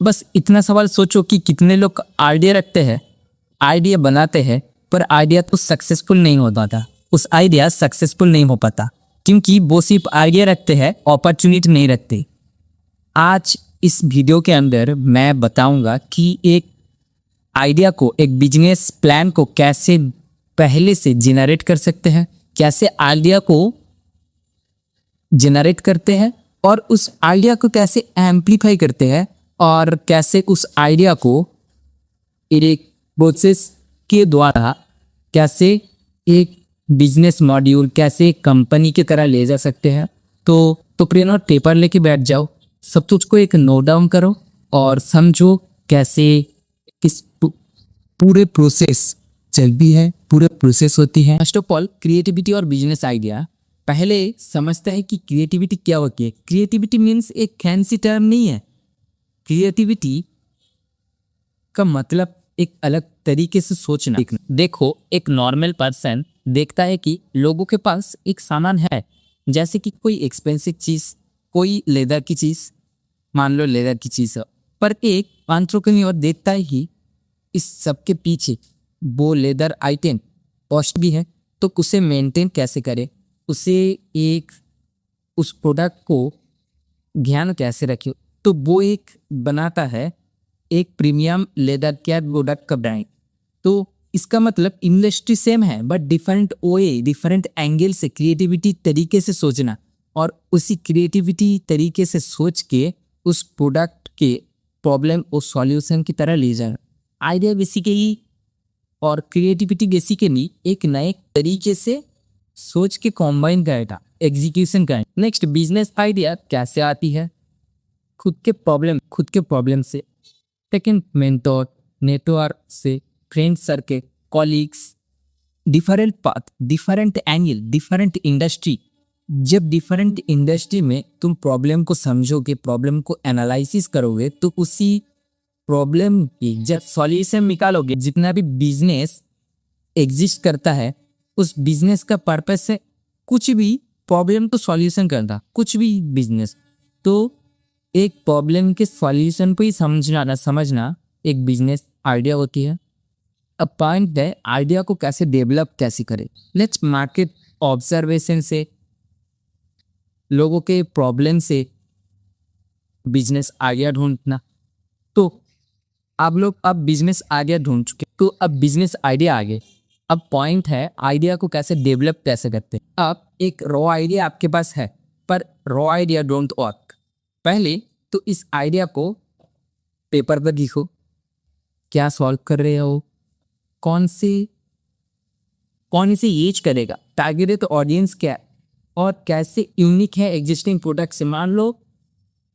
बस इतना सवाल सोचो कि कितने लोग आइडिया रखते हैं, आइडिया बनाते हैं, पर आइडिया तो सक्सेसफुल नहीं हो पाता। उस आइडिया सक्सेसफुल नहीं हो पाता क्योंकि वो सिर्फ आइडिया रखते हैं, अपॉर्चुनिटी नहीं रखते। आज इस वीडियो के अंदर मैं बताऊंगा कि एक आइडिया को, एक बिजनेस प्लान को कैसे पहले से जनरेट कर सकते हैं, कैसे आइडिया को जनरेट करते हैं और उस आइडिया को कैसे एम्पलीफाई करते हैं और कैसे उस आइडिया को एक प्रोसेस के द्वारा कैसे एक बिजनेस मॉड्यूल, कैसे एक कंपनी की तरह ले जा सकते हैं। तो पेन और पेपर लेके बैठ जाओ, सब कुछ को एक नोट डाउन करो और समझो कैसे किस पूरे प्रोसेस चलती है, पूरे प्रोसेस होती है। फर्स्ट ऑफ ऑल क्रिएटिविटी और बिजनेस आइडिया। पहले समझते हैं कि क्रिएटिविटी क्या होती है। क्रिएटिविटी मीन्स एक फैंसी टर्म नहीं है। क्रिएटिविटी का मतलब एक अलग तरीके से सोचना। देखो, एक नॉर्मल पर्सन देखता है कि लोगों के पास एक सामान है, जैसे कि कोई एक्सपेंसिव चीज, कोई लेदर की चीज, मान लो लेदर की चीज है, पर एक एंटरप्रेन्योर देखता है कि इस सब के पीछे वो लेदर आइटम कॉस्ट भी है, तो उसे मेंटेन कैसे करे, उसे एक उस प्रोडक्ट को ध्यान कैसे रखे, तो वो एक बनाता है एक प्रीमियम लेदर कैप प्रोडक्ट का ब्रांड। तो इसका मतलब इंडस्ट्री सेम है बट डिफरेंट ओए, डिफरेंट एंगल से क्रिएटिविटी तरीके से सोचना और उसी क्रिएटिविटी तरीके से सोच के उस प्रोडक्ट के प्रॉब्लम और सॉल्यूशन की तरह ले जाना। आइडिया बेसिकली और क्रिएटिविटी बेसिकली एक नए तरीके से सोच के कॉम्बाइन करेगा, एग्जीक्यूशन करेगा। नेक्स्ट, बिजनेस आइडिया कैसे आती है? खुद के प्रॉब्लम से, सेकंड मेंटोर, नेटवर्क से, friend circle, colleagues, different path, different angle, different industry. जब डिफरेंट इंडस्ट्री में तुम प्रॉब्लम को समझोगे, प्रॉब्लम को एनालिसिस करोगे, तो उसी प्रॉब्लम की जब सॉल्यूशन निकालोगे। जितना भी बिजनेस एग्जिस्ट करता है, उस बिजनेस का पर्पस है कुछ भी प्रॉब्लम तो सॉल्यूशन करना, कुछ भी बिजनेस तो एक प्रॉब्लम के सॉल्यूशन को ही समझना एक बिजनेस आइडिया होती है। अब पॉइंट है आइडिया को कैसे डेवलप कैसे करें। लेट्स मार्केट ऑब्जर्वेशन से, लोगों के प्रॉब्लम से बिजनेस आइडिया ढूंढना। तो आप लोग अब बिजनेस आइडिया ढूंढ चुके, तो अब बिजनेस आइडिया आ गए। अब पॉइंट है आइडिया को कैसे डेवलप कैसे करते हैं। अब एक रॉ आइडिया आपके पास है, पर रॉ आइडिया डोंट वर्क। पहले तो इस आइडिया को पेपर पर लिखो, क्या सॉल्व कर रहे हो, कौन से एज करेगा, टारगेटेड ऑडियंस क्या है और कैसे यूनिक है एग्जिस्टिंग प्रोडक्ट से। मान लो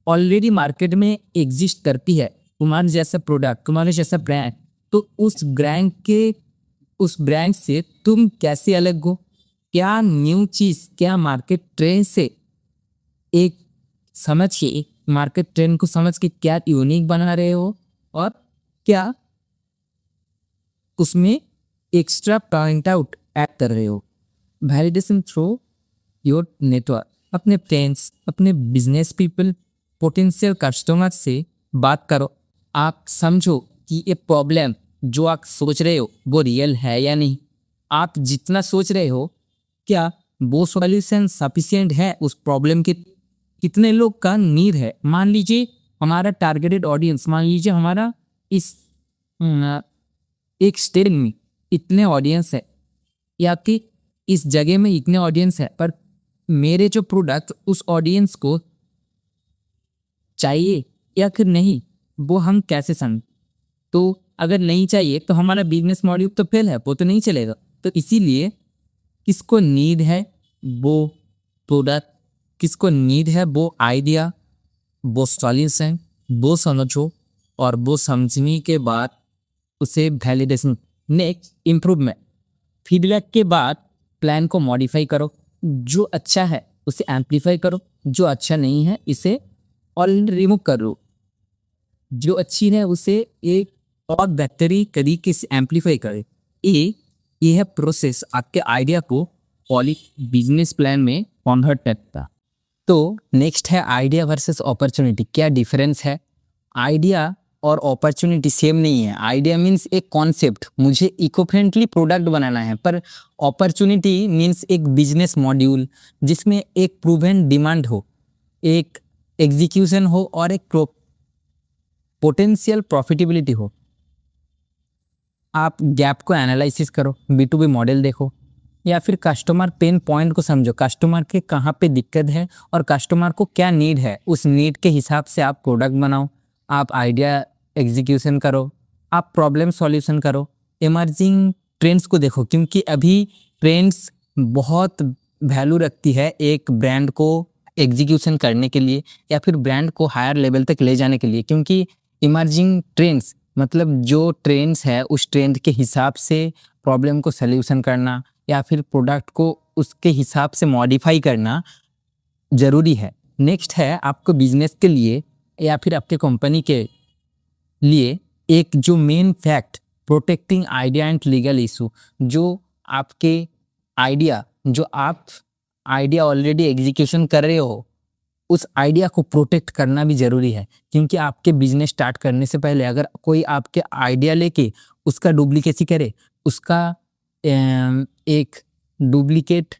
ऑलरेडी मार्केट में एग्जिस्ट करती है तुम्हारे जैसा प्रोडक्ट, तुम्हारे जैसा ब्रांड, तो उस ब्रांड से तुम कैसे अलग हो, क्या न्यू चीज, क्या मार्केट ट्रेंड से एक समझ के, मार्केट ट्रेंड को समझ के क्या यूनिक बना रहे हो और क्या उसमें एक्स्ट्रा पॉइंट आउट ऐड कर रहे हो। वैलिडेशन थ्रू योर नेटवर्क, अपने फ्रेंड्स, अपने बिजनेस पीपल, पोटेंशियल कस्टमर से बात करो। आप समझो कि ये प्रॉब्लम जो आप सोच रहे हो वो रियल है या नहीं। आप जितना सोच रहे हो क्या वो सॉल्यूशन सफिशिएंट है उस प्रॉब्लम के, कितने लोग का नीड है। मान लीजिए हमारा टारगेटेड ऑडियंस, मान लीजिए हमारा इस एक स्टेट में इतने ऑडियंस है या कि इस जगह में इतने ऑडियंस है, पर मेरे जो प्रोडक्ट उस ऑडियंस को चाहिए या फिर नहीं, वो हम कैसे समझ। तो अगर नहीं चाहिए तो हमारा बिजनेस मॉड्यूल तो फेल है, वो तो नहीं चलेगा। तो इसीलिए किसको नीड है वो प्रोडक्ट, किसको नीड है वो आइडिया, वो सॉल्यूशन, वो समझो और वो समझने के बाद उसे वैलिडेशन, नेक्स्ट इम्प्रूवमेंट, फीडबैक के बाद प्लान को मॉडिफाई करो। जो अच्छा है उसे एम्पलीफाई करो, जो अच्छा नहीं है इसे ऑलरेडी रिमूव करो, जो अच्छी है उसे एक और बेहतरी तरीके से एम्पलीफाई करे। ये है प्रोसेस आपके आइडिया को पॉलिश बिजनेस प्लान में कन्वर्ट करता। तो नेक्स्ट है आइडिया वर्सेस अपॉर्चुनिटी, क्या डिफरेंस है आइडिया और अपॉर्चुनिटी सेम नहीं है। आइडिया मीन्स एक कॉन्सेप्ट, मुझे इको फ्रेंडली प्रोडक्ट बनाना है, पर अपॉर्चुनिटी मीन्स एक बिजनेस मॉड्यूल जिसमें एक प्रूवन डिमांड हो, एक एग्जीक्यूशन हो और एक पोटेंशियल प्रॉफिटेबिलिटी हो। आप गैप को एनालिसिस करो, B2B मॉडल देखो, या फिर कस्टमर पेन पॉइंट को समझो, कस्टमर के कहाँ पे दिक्कत है और कस्टमर को क्या नीड है, उस नीड के हिसाब से आप प्रोडक्ट बनाओ, आप आइडिया एग्जीक्यूशन करो, आप प्रॉब्लम सॉल्यूशन करो। इमर्जिंग ट्रेंड्स को देखो, क्योंकि अभी ट्रेंड्स बहुत वैल्यू रखती है एक ब्रांड को एग्जीक्यूशन करने के लिए या फिर ब्रांड को हायर लेवल तक ले जाने के लिए, क्योंकि इमर्जिंग ट्रेंड्स मतलब जो ट्रेंड्स है उस ट्रेंड के हिसाब से प्रॉब्लम को सल्यूशन करना या फिर प्रोडक्ट को उसके हिसाब से मॉडिफाई करना ज़रूरी है। नेक्स्ट है आपको बिजनेस के लिए या फिर आपके कंपनी के लिए एक जो main fact, protecting idea and legal issue, जो आपके आइडिया, जो आप आइडिया ऑलरेडी एग्जीक्यूशन कर रहे हो, उस आइडिया को प्रोटेक्ट करना भी ज़रूरी है। क्योंकि आपके बिजनेस स्टार्ट करने से पहले अगर कोई आपके आइडिया लेके उसका डुप्लीकेसी करे, उसका एक डुप्लीकेट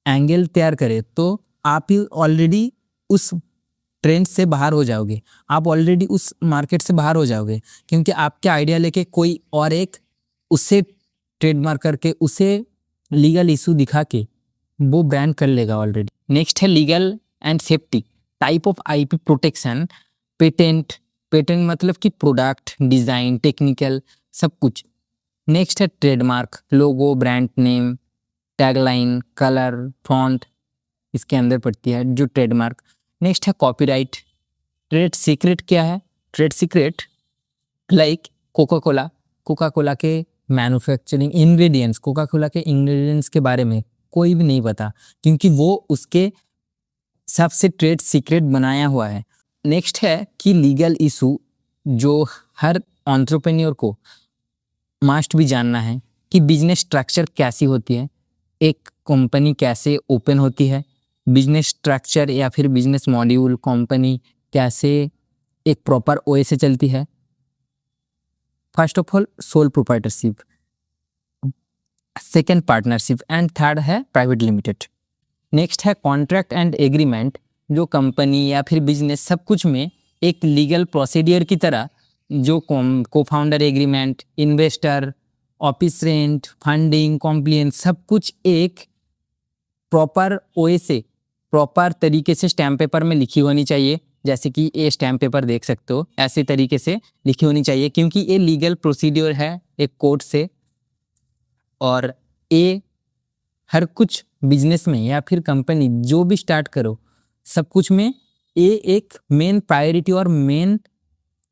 एंगल तैयार करे, तो आप ही ऑलरेडी उस ट्रेंड से बाहर हो जाओगे, आप ऑलरेडी उस मार्केट से बाहर हो जाओगे, क्योंकि आपके आइडिया लेके कोई और एक उससे ट्रेडमार्क करके उसे लीगल इशू दिखा के वो ब्रांड कर लेगा ऑलरेडी। नेक्स्ट है legal and safety, type of IP protection, patent, patent मतलब कि प्रोडक्ट डिज़ाइन, टेक्निकल सब कुछ। नेक्स्ट है trademark, logo, brand name, tagline, colour, font, इसके अंदर पड़ती है जो ट्रेडमार्क। नेक्स्ट है कॉपीराइट। ट्रेड सीक्रेट क्या है? Trade secret like Coca Cola के मैन्युफैक्चरिंग इंग्रेडिएंट्स, कोका कोला के इंग्रेडिएंट्स के बारे में कोई भी नहीं पता, क्योंकि वो उसके सबसे ट्रेड सीक्रेट बनाया हुआ है। नेक्स्ट है कि लीगल इशू, जो हर एंटरप्रेन्योर को मस्ट भी जानना है कि बिजनेस स्ट्रक्चर कैसी होती है, एक कंपनी कैसे ओपन होती है, बिजनेस स्ट्रक्चर या फिर बिजनेस मॉड्यूल कंपनी कैसे एक प्रॉपर OA से चलती है। First of all sole proprietorship, second partnership and third है प्राइवेट लिमिटेड। नेक्स्ट है कॉन्ट्रैक्ट एंड एग्रीमेंट, जो कंपनी या फिर बिजनेस सब कुछ में एक लीगल प्रोसीडियर की तरह, जो को founder agreement, investor, office rent, funding, compliance सब कुछ एक प्रॉपर OA से प्रॉपर तरीके से स्टैम्प पेपर में लिखी होनी चाहिए। जैसे कि ये स्टैम्प पेपर देख सकते हो, ऐसे तरीके से लिखी होनी चाहिए, क्योंकि ये लीगल प्रोसीड्योर है एक कोर्ट से। और ये हर कुछ बिजनेस में या फिर कंपनी जो भी स्टार्ट करो, सब कुछ में ये एक मेन प्रायोरिटी और मेन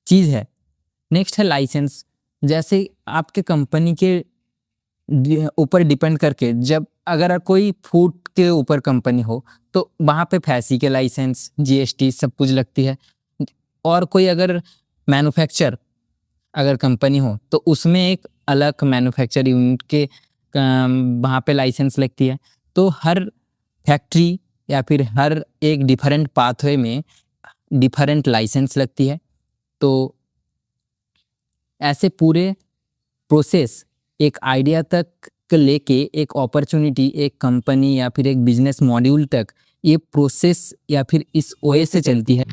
चीज़ है। नेक्स्ट है लाइसेंस, जैसे आपके कंपनी के ऊपर डिपेंड करके, जब अगर कोई फूड के ऊपर कंपनी हो तो वहाँ पे फैसी के लाइसेंस, GST सब कुछ लगती है। और कोई अगर मैन्युफैक्चर अगर कंपनी हो तो उसमें एक अलग मैन्युफैक्चर यूनिट के वहाँ पे लाइसेंस लगती है। तो हर फैक्ट्री या फिर हर एक डिफरेंट पाथवे में डिफरेंट लाइसेंस लगती है। तो ऐसे पूरे प्रोसेस एक आइडिया तक लेके एक अपॉर्चुनिटी, एक कंपनी या फिर एक बिजनेस मॉड्यूल तक, ये प्रोसेस या फिर इस OA से चलती है।